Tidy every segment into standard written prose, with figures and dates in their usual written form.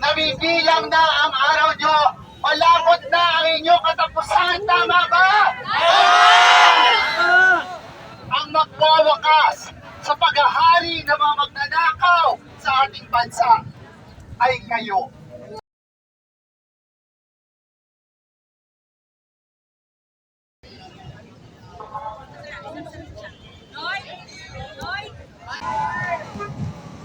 Nabibilang na ang araw nyo. Malapot na ang inyong katapusan. Tama ba? Ang magwawakas sa paghahari ng mga magnanakaw sa ating bansa ay kayo.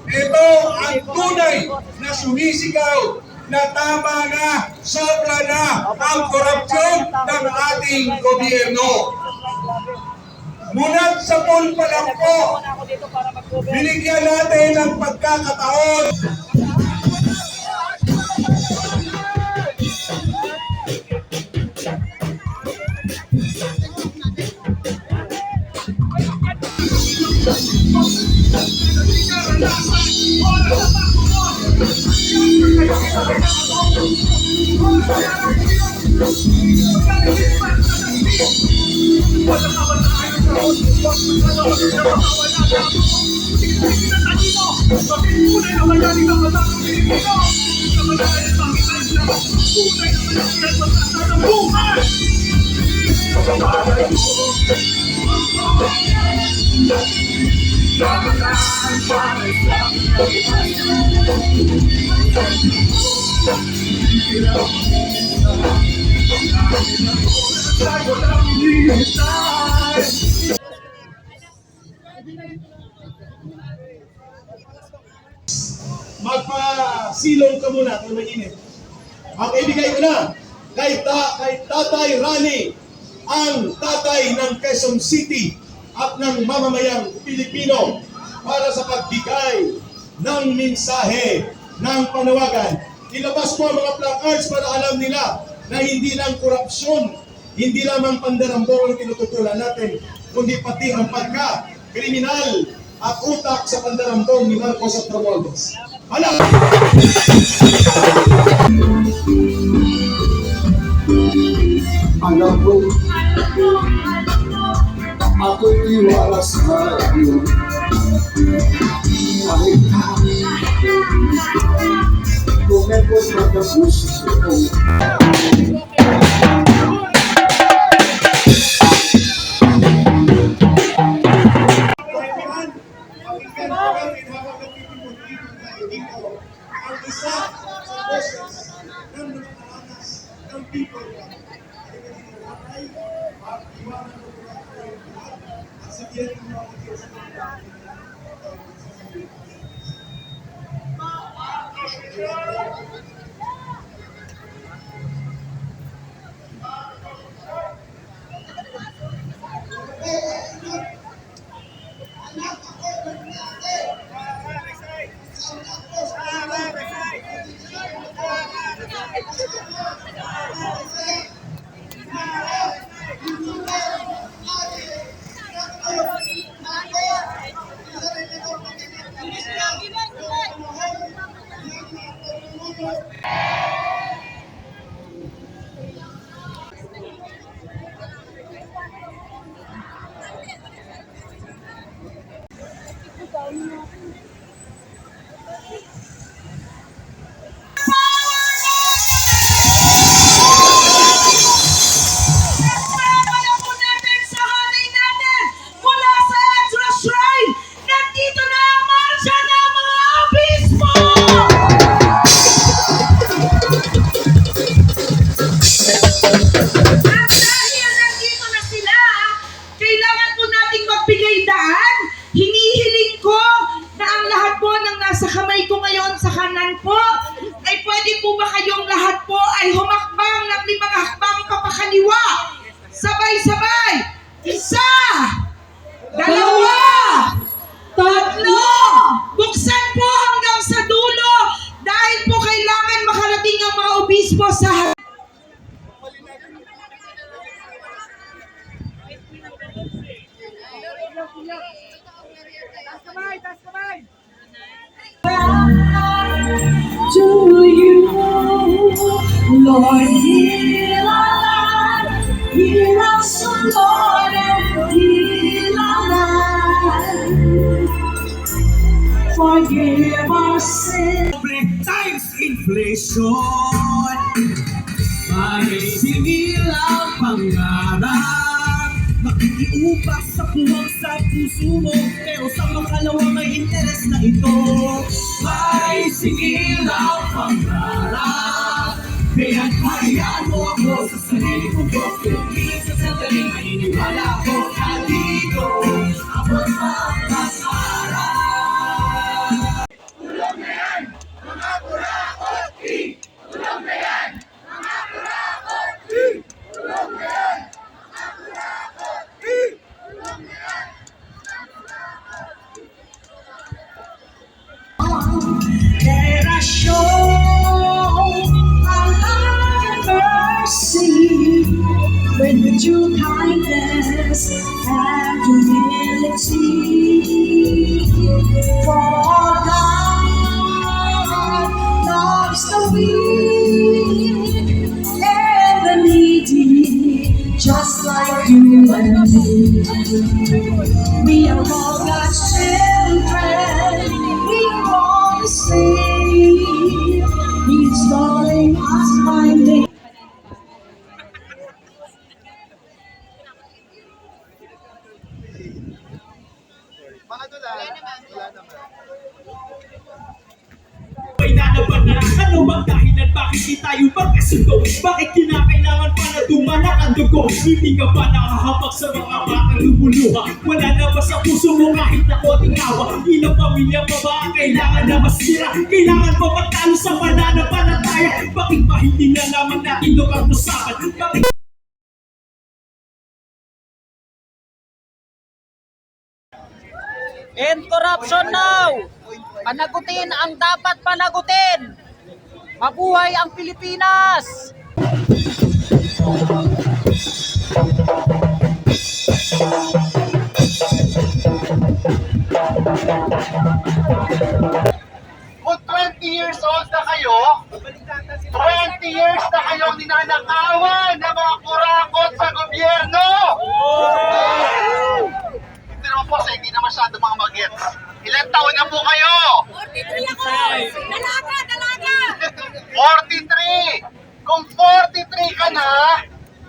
Ito ang tunay na sumisigaw na tama na, sobra na ang korupsyon ng ating gobyerno. Mula sa poll pa lang po, binigyan natin ng pagkakataon. Magpasilong ka muna kung mainit. Ang ibigay ko na kay Tatay Rani, ang tatay ng Quezon City at ng mamamayang Pilipino para sa pagbigay ng mensahe ng panawagan. Ilabas po ang mga placards para alam nila na hindi lang korupsyon, hindi lamang pandarambong ang tinututulan natin, kundi pati ang pagka-kriminal at utak sa pandarambong ni Marcos at Romualdez. Hala! Alam mo, ako'y tiwala sa iyo. Kahit lumipot na ang puso ko. Ang isa sa boses ng mga karanas ng people. At iwanan ko po at sabihin ng mga ay pwede po ba kayong lahat po ay humakbang ng 5 hakbang papakaliwa? Sabay-sabay! 1, 2, 3! Buksan po hanggang sa dulo dahil po kailangan makarating ang mga obispo sa to you, Lord, heal our land, hear us, O Lord, and heal our land. Forgive our sins. Times in inflation. Marisingil ang pangarap, makikiubak sa puwang sa puso mo, pero sa makalawa may interes na ito. Marisingil ang pangarap, kaya't hayaan mo ako sa sarili kong bukod. Sa sandaling maniniwala ko, nandito abot mag-asara. Let us show our mercy with the true kindness and humility. For God loves the weak and the needy, just like you and me. We are all God's children. We are all the same. He's calling us by name. May nanaban na ano bang dahilan, bakit di tayo magkasundo? Bakit kinakailangan pa na dumanak ang dugo? Hindi ka ba nakahabag sa mga batang lumuluha? Wala na ba sa puso mo kahit na konting awa? Ilang pamilya pa ba ang kailangan na masira? Kailangan ba magtalo sa pananampalataya? Bakit ba hindi na naman natin ang usapan? Bakit End corruption now! Panagutin ang dapat panagutin! Mabuhay ang Pilipinas! Kung 20 years old na kayo, 20 years na kayong ninanakawan ng mga kurakot sa gobyerno! Hindi naman po sa hindi na masyado mga magets. Ilan taon na po kayo? 43 ako! Dalaga! Dalaga! 43! Kung 43 ka na,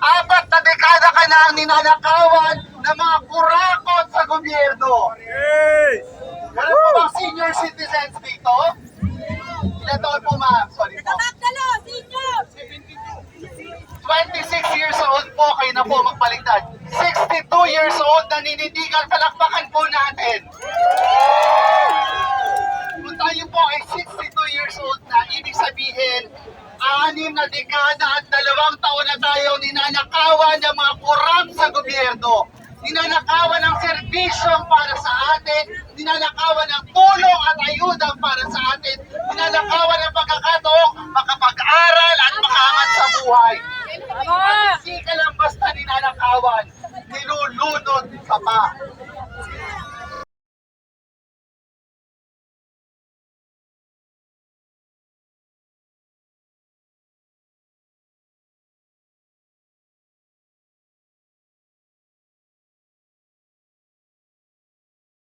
4 na dekada ka na ang ninanakawan ng mga kurakot sa gobyerno. Wala po bang senior citizens dito? Ilan taon po ma'am? Sorry po. 26 years old po, kayo na po magpaligtad. 62 years old, naninitigal, palakpakan po natin. Kung tayo po ay 62 years old na, ibig sabihin, 6 na dekada at 2 taon na tayo ninanakawan ng mga korap sa gobyerno. Ninanakawan ng serbisyong para sa atin, ninanakawan ng tulong at ayudang para sa atin, ninanakawan ng pagkakataong makapag-aral at makaangat sa buhay.